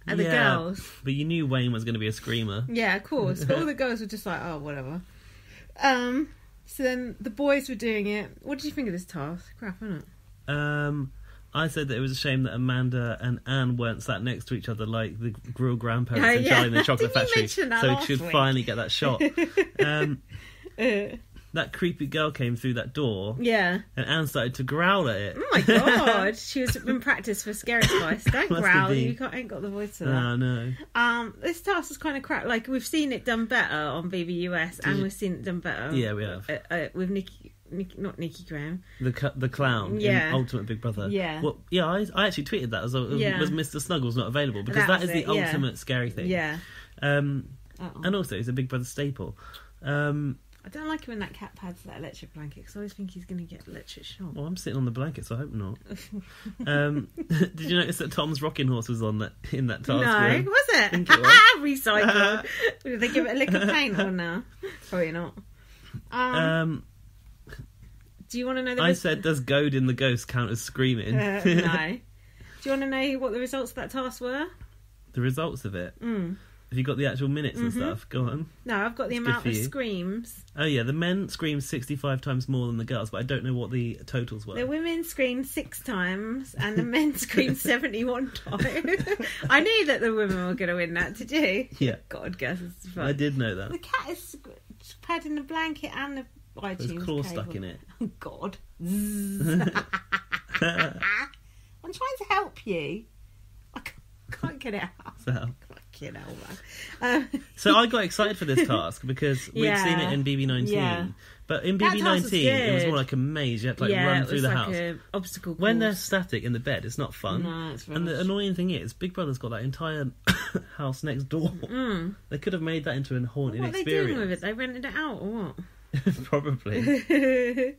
at the girls. But you knew Wayne was going to be a screamer. Yeah, of course. But all the girls were just like, oh, whatever. So then the boys were doing it. What did you think of this task? Crap, isn't it? I said that it was a shame that Amanda and Anne weren't sat next to each other like the real grandparents in Charlie and the Chocolate Factory. So we should finally get that shot. That creepy girl came through that door. Yeah. And Anne started to growl at it. Oh my god. She was in practice for Scary Spice. Don't growl. You ain't got the voice for that. Oh, no. This task is kind of crap. Like, we've seen it done better on BBUS and we've seen it done better. Yeah, we have. With Nikki, not Nikki Graham. The clown in Ultimate Big Brother. Yeah. Well, yeah, I actually tweeted that as well. Was Mr. Snuggles not available? Because that is the ultimate scary thing. Yeah. And also, it's a Big Brother staple. I don't like it when that cat pads that electric blanket because I always think he's going to get electric shock. Well, I'm sitting on the blanket, so I hope not. Did you notice that Tom's rocking horse was on in that task? No, room? was it? I think it was. Recycled. Did they give it a lick of paint on now? Probably not. Do you want to know I said, does goad in the ghost count as screaming? No. Do you want to know what the results of that task were? The results of it? Have you got the actual minutes and stuff? Go on. No, I've got the amount of screams. Oh, yeah. The men screamed 65 times more than the girls, but I don't know what the totals were. The women screamed 6 times and the men screamed 71 times. I knew that the women were going to win that, did you? Yeah. God, guess it's fun. I did know that. The cat is padding the blanket and the iTunes There's claw cable. stuck in it. Oh, God. I'm trying to help you. I can't get it out. So. So I got excited for this task because we'd seen it in BB19, but in BB19 it was more like a maze. You had to run through the house. An obstacle course. When they're static in the bed, it's not fun. No, it's rubbish. And the annoying thing is, Big Brother's got that entire house next door. They could have made that into a haunted experience. What are they doing with it? They rented it out or what? Probably.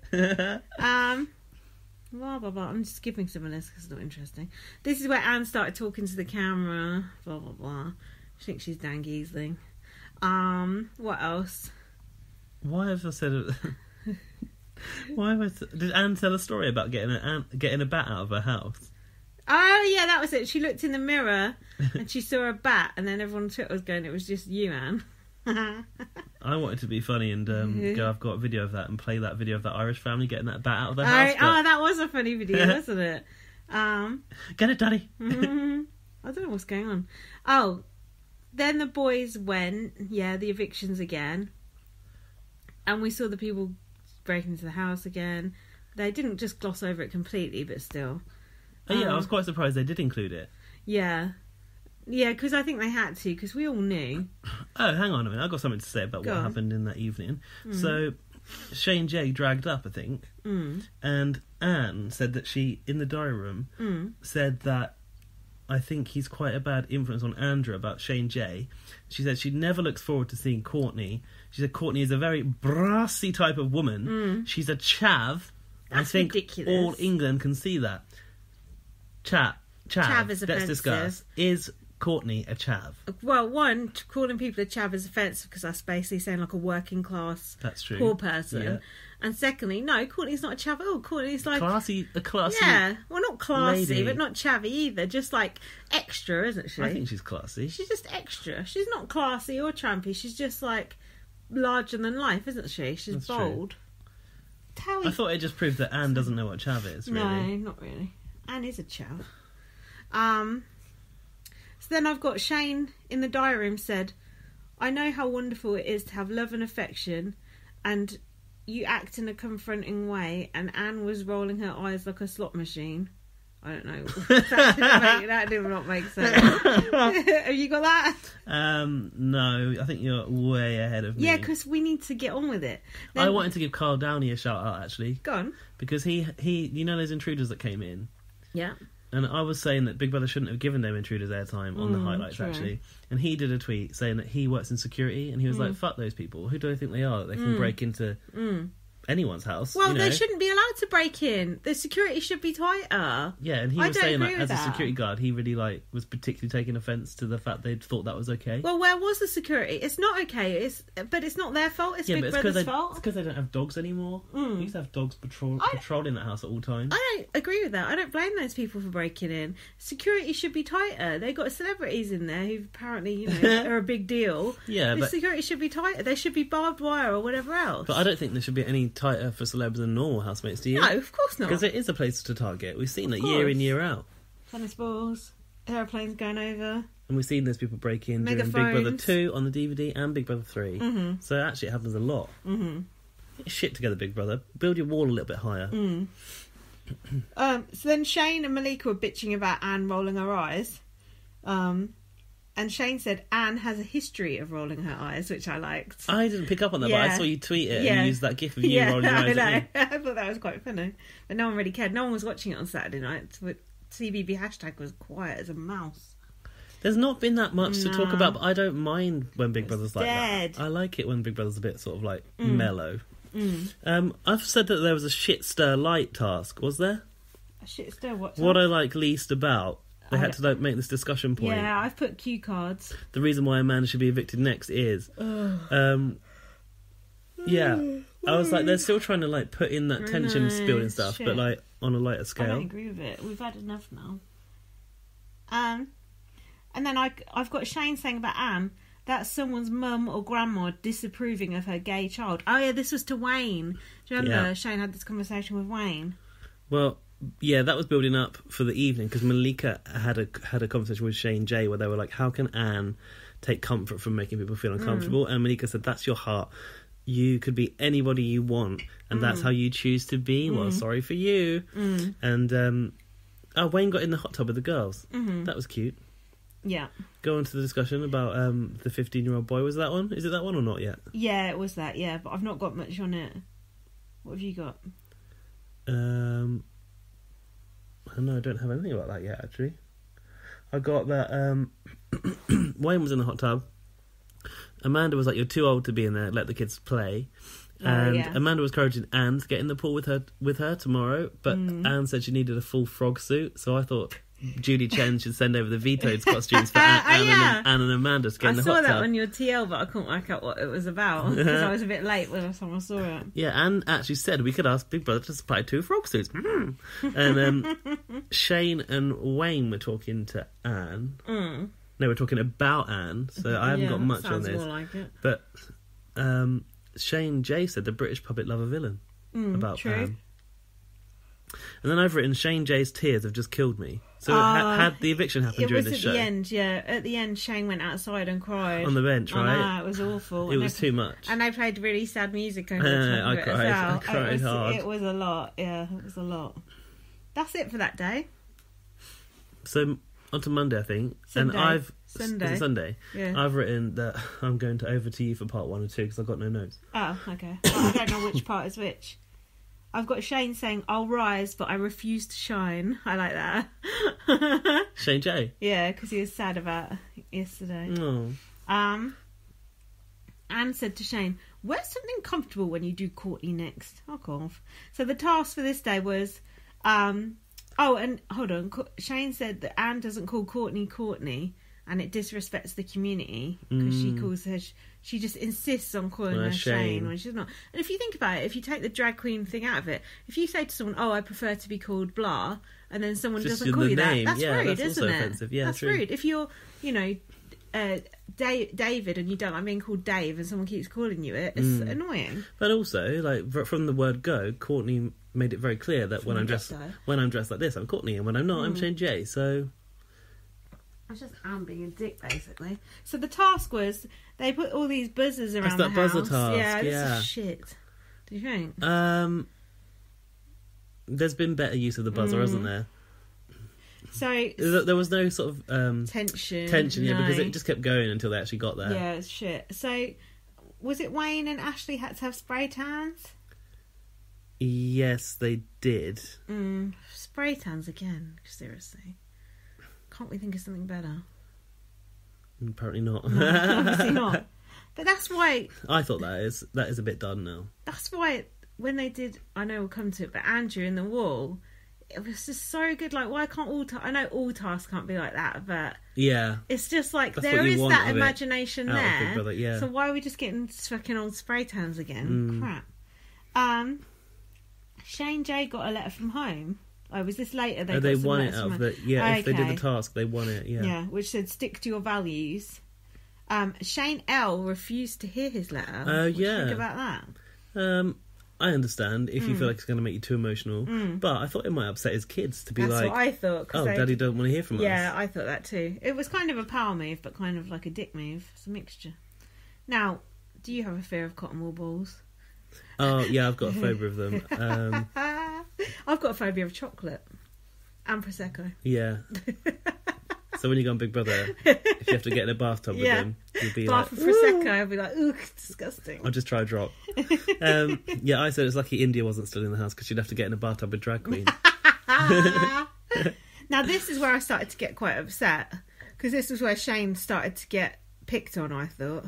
Blah, blah, blah. I'm just skipping some of this because it's not interesting. This is where Anne started talking to the camera. Blah, blah, blah. She thinks she's Dan Giesling. What else? Why have I said... Did Anne tell a story about getting a bat out of her house? Oh, yeah, that was it. She looked in the mirror and she saw a bat and then everyone on Twitter was going, it was just you, Anne. I wanted to be funny and go, I've got a video of that and play that video of that Irish family getting that bat out of their house. Oh, that was a funny video, wasn't it? Get it, Daddy. I don't know what's going on. Oh, then the boys went, the evictions again. And we saw the people breaking into the house again. They didn't just gloss over it completely, but still. Oh, yeah, I was quite surprised they did include it. Yeah. Yeah, because I think they had to, because we all knew. Oh, hang on a minute. I've got something to say about what happened in that evening. So, Shane J dragged up, I think, and Anne said that she, in the diary room, said that I think he's quite a bad influence on Andrew about Shane J. She said she never looks forward to seeing Courtney. She said Courtney is a very brassy type of woman. She's a chav. That's I think ridiculous. All England can see that. Chav is offensive. Let's discuss. Is Courtney a chav? Well, one, calling people a chav is offensive because that's basically saying like a working class poor person. Yeah. And secondly, no, Courtney's not a chav at all. Courtney's like... a classy Yeah, well, not classy, lady. but not chavvy either. Just like extra, isn't she? I think she's classy. She's just extra. She's not classy or trampy. She's just like larger than life, isn't she? She's That's bold. I thought it just proved that Anne doesn't know what chav is, really. No, not really. Anne is a chav. So then I've got Shane in the diary room said, I know how wonderful it is to have love and affection, and you act in a confronting way, and Anne was rolling her eyes like a slot machine. I don't know. That did not make sense. Have you got that? No, I think you're way ahead of me. Yeah, because we need to get on with it. Then, I wanted to give Carl Downey a shout out, actually. Go on. Because he, you know those intruders that came in? Yeah. And I was saying that Big Brother shouldn't have given them intruders airtime on the highlights, true. actually. And he did a tweet saying that he works in security, and he was like, fuck those people. Who do they think they are? That they can break into anyone's house. Well, you know? they shouldn't be allowed to break in. The security should be tighter. Yeah, and he was saying, like, as a security guard, he really, like, was particularly taking offence to the fact they'd thought that was okay. Well, where was the security? It's not okay. But it's not their fault. It's Big Brother's fault. It's because they don't have dogs anymore. We used to have dogs patrolling that house at all times. I don't agree with that. I don't blame those people for breaking in. Security should be tighter. They've got celebrities in there who apparently, you know, are a big deal. Yeah, the security should be tighter. There should be barbed wire or whatever else. But I don't think there should be any tighter for celebs than normal housemates, do you? No, of course not. Because it is a place to target. We've seen that year in, year out. Tennis balls, aeroplanes going over. And we've seen those people break in during Big Brother 2 on the DVD and Big Brother 3. Mm-hmm. So actually it happens a lot. Mm-hmm. Get your shit together, Big Brother. Build your wall a little bit higher. So then Shane and Malika were bitching about Anne rolling her eyes. And Shane said Anne has a history of rolling her eyes, which I liked. I didn't pick up on that, but I saw you tweet it and you used that gif of you rolling your eyes at me. I thought that was quite funny. But no one really cared. No one was watching it on Saturday night. But CBB hashtag was quiet as a mouse. There's not been that much to talk about, but I don't mind when Big Brother's like dead. that. I like it when Big Brother's a bit sort of like mellow. I've said that there was a shit stir light task, was there? A shit stir what? What I like least about... They had to make this discussion point. Yeah, I've put cue cards. The reason why Amanda should be evicted next is... I was like, they're still trying to like put in that tension building stuff, but like on a lighter scale. I don't agree with it. We've had enough now. And then I've got Shane saying about Anne, that's someone's mum or grandma disapproving of her gay child. Oh yeah, this was to Wayne. Do you remember Shane had this conversation with Wayne? Well... Yeah, that was building up for the evening because Malika had a conversation with Shane J where they were like, how can Anne take comfort from making people feel uncomfortable? And Malika said, that's your heart. You could be anybody you want and that's how you choose to be. Well, sorry for you. And Wayne got in the hot tub with the girls. That was cute. Yeah. Go on to the discussion about the 15-year-old boy. Was that one? Is it that one or not yet? Yeah, it was that, yeah. But I've not got much on it. What have you got? No, I don't have anything about that yet, actually. I got that Wayne was in the hot tub. Amanda was like, you're too old to be in there, let the kids play. And Amanda was encouraging Anne to get in the pool with her tomorrow, but Anne said she needed a full frog suit, so I thought Julie Chen should send over the vetoed costumes for Anne and Amanda to get in the hot tub. I saw that on your TL, but I couldn't work out what it was about because I was a bit late when someone saw it. Yeah, Anne actually said we could ask Big Brother to supply 2 frog suits. And Shane and Wayne were talking to Anne. No, we're talking about Anne, so I haven't got much on this. More like it. But Shane J said the British public love a villain about Anne. And then I've written Shane J's tears have just killed me. So had the eviction happened during this show? It was at the end, yeah. At the end, Shane went outside and cried. On the bench, right? It was awful. It was too much. And they played really sad music over the top of it as well. I cried hard. It was a lot, yeah. It was a lot. That's it for that day. So, on to Monday, I think. Sunday. And Sunday. Yeah. I've written that I'm going to over to you for part 1 and 2 because I've got no notes. Oh, okay. I don't know which part is which. I've got Shane saying, I'll rise, but I refuse to shine. I like that. Shane J? Yeah, because he was sad about yesterday. Oh. Anne said to Shane, wear something comfortable when you do Courtney next. Fuck off. So the task for this day was... and hold on. Shane said that Anne doesn't call Courtney, and it disrespects the community because she calls her... She just insists on calling her Shane when she's not. And if you think about it, if you take the drag queen thing out of it, if you say to someone, "Oh, I prefer to be called blah," and then someone just doesn't call you name. that's rude, that's isn't also it? Offensive. Yeah, that's true. rude. If you're, David, and you don't like being called Dave, and someone keeps calling you it, it's annoying. But also, like from the word go, Courtney made it very clear that when I'm dressed like this, I'm Courtney, and when I'm not, I'm Shane J. So. It's just Anne being a dick, basically. So the task was, they put all these buzzers around the house. That's that buzzer task, yeah. This is shit. Do you think? There's been better use of the buzzer, hasn't there? So... There was no sort of... Tension, because it just kept going until they actually got there. Yeah, it's shit. So, was it Wayne and Ashley had to have spray tans? Yes, they did. Spray tans again, seriously. Can't we think of something better? Apparently not. No, obviously not. But that's why... I thought that is a bit done now. That's why when they did, I know we'll come to it, but Andrew in the Wall, it was just so good. Like, why can't I know all tasks can't be like that, but it's just like there is that imagination there. Brother, yeah. So why are we just getting fucking old spray tans again? Crap. Shane J got a letter from home. Oh, was this later? They won it out of the... Yeah, if they did the task, they won it, yeah. Yeah, which said, stick to your values. Shane L refused to hear his letter. Oh, what do you think about that? I understand if you feel like it's going to make you too emotional, but I thought it might upset his kids to be That's like... what I thought. Oh, Daddy don't want to hear from us. Yeah, I thought that too. It was kind of a power move, but kind of like a dick move. It's a mixture. Now, do you have a fear of cotton wool balls? Oh, yeah, I've got a phobia of them. I've got a phobia of chocolate and Prosecco. Yeah. So when you go on Big Brother, if you have to get in a bathtub with them, you'll be bath like... of Prosecco, I'll be like, ooh, disgusting. I'll just try a drop. Yeah, I said it's lucky India wasn't still in the house because you'd have to get in a bathtub with drag queens. Now, this is where I started to get quite upset, because this was where Shane started to get picked on, I thought.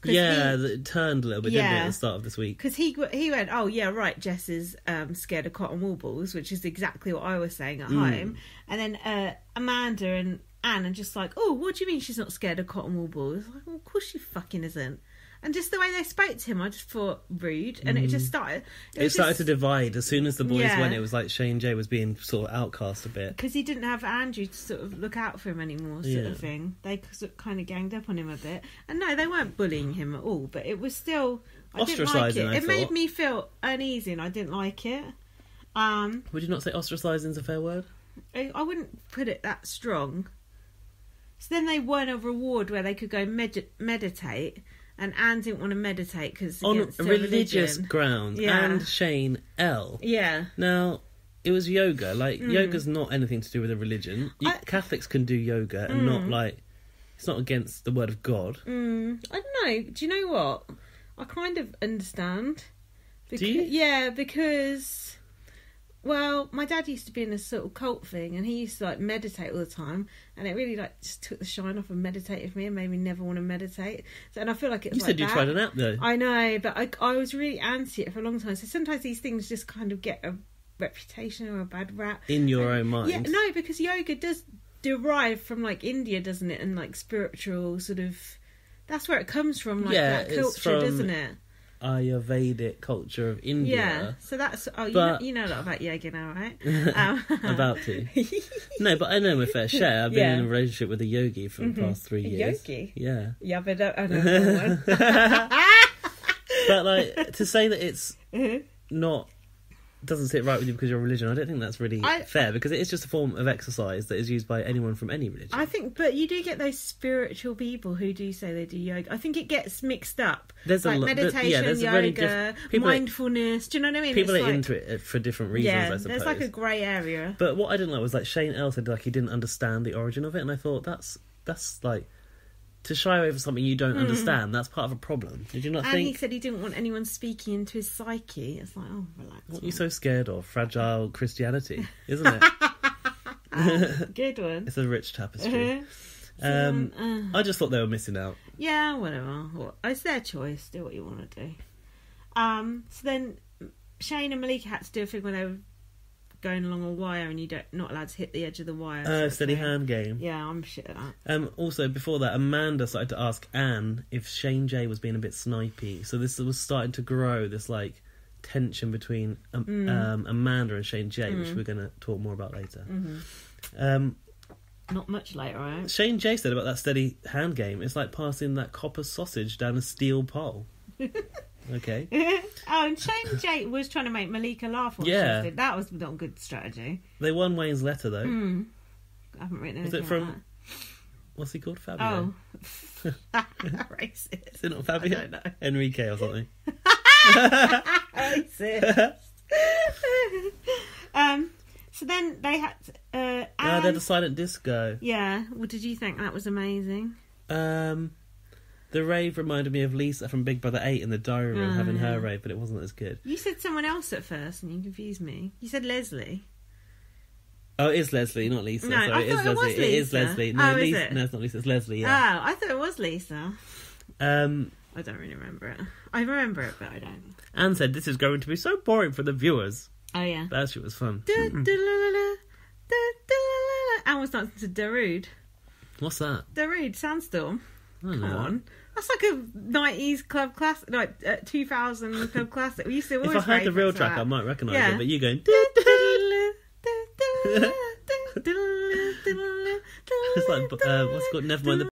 Yeah, it turned a little bit, didn't it, at the start of this week? Because he went, oh, yeah, right, Jess is scared of cotton wool balls, which is exactly what I was saying at home. And then Amanda and Anne are just like, oh, what do you mean she's not scared of cotton wool balls? Like, well, of course she fucking isn't. And just the way they spoke to him, I just thought rude. And it just started... It started to divide. As soon as the boys went, it was like Shane J was being sort of outcast a bit. Because he didn't have Andrew to sort of look out for him anymore, sort of thing. They sort of kind of ganged up on him a bit. And no, they weren't bullying him at all, but it was still... I didn't like it. It made me feel uneasy and I didn't like it. Would you not say ostracising is a fair word? I wouldn't put it that strong. So then they won a reward where they could go meditate... And Anne didn't want to meditate because on a religious ground. And Shane L. Yeah. Now, it was yoga. Like, yoga's not anything to do with a religion. Catholics can do yoga and not, like... It's not against the word of God. I don't know. Do you know what? I kind of understand. Do you? Yeah, because... Well, my dad used to be in a sort of cult thing, and he used to like meditate all the time, and it really like just took the shine off and meditated for me, and made me never want to meditate. So, and I feel like it's. You said you tried an app though. I know, but I was really anti it for a long time. So sometimes these things just kind of get a reputation or a bad rap in your own mind. Yeah, no, because yoga does derive from like India, doesn't it? And like spiritual sort of. That's where it comes from, like that culture, doesn't it? Ayurvedic culture of India. Yeah, so that's... Oh, you know a lot about yoga now, right? About to. No, but I know my fair share. I've been in a relationship with a yogi for the past 3 years. A yogi? Yeah. Yeah, but I don't know one. But, like, to say that it's not... doesn't sit right with you because you're a religion, I don't think that's really fair, because it is just a form of exercise that is used by anyone from any religion. I think, but you do get those spiritual people who do say they do yoga. I think it gets mixed up. There's like a lot, meditation, yoga, mindfulness. Do you know what I mean? People are into it for different reasons, I suppose. There's like a grey area. But what I didn't like was like Shane L said like he didn't understand the origin of it, and I thought that's like... To shy away from something you don't understand, that's part of a problem. Did you not think? And he said he didn't want anyone speaking into his psyche. It's like, oh, relax. What are you so scared of? Fragile Christianity, isn't it? Good one. It's a rich tapestry. I just thought they were missing out. Yeah, whatever. It's their choice. Do what you want to do. So then Shane and Malika had to do a thing when they were going along a wire and not allowed to hit the edge of the wire. Steady hand game. Yeah, I'm shit at that. Also, before that, Amanda started to ask Anne if Shane J was being a bit snipey. So this was starting to grow, this like tension between Amanda and Shane J, which we're going to talk more about later. Not much later, right? Shane J said about that steady hand game, it's like passing that copper sausage down a steel pole. Okay. And Shane J was trying to make Malika laugh. That was not a good strategy. They won Wayne's letter though. I haven't written anything. Was it from? Like that. What's he called? Fabio. Oh, racist. Is it not Fabio? I don't know. Enrique or something. Racist. So then they had. They had a silent disco. Yeah. Well, did you think that was amazing? The rave reminded me of Lisa from Big Brother 8 in the diary room having her rave, but it wasn't as good. You said someone else at first and you confused me. You said Leslie. Oh, it is Leslie, not Lisa. No, I thought it was Lisa. It is Leslie. No, is Lisa, it? no, it's not Lisa. It's Leslie, yeah. Oh, I thought it was Lisa. I don't really remember it. I remember it, but I don't. Anne said, this is going to be so boring for the viewers. Oh, yeah. That shit was fun. Anne was dancing to Darude. What's that? Darude, Sandstorm. I don't know. Come on. That's like a 90s club classic, like 2000 club classic. We used to always If I heard the real that. track, I might recognise it, but you going... It's like, what's it called? Nevermind the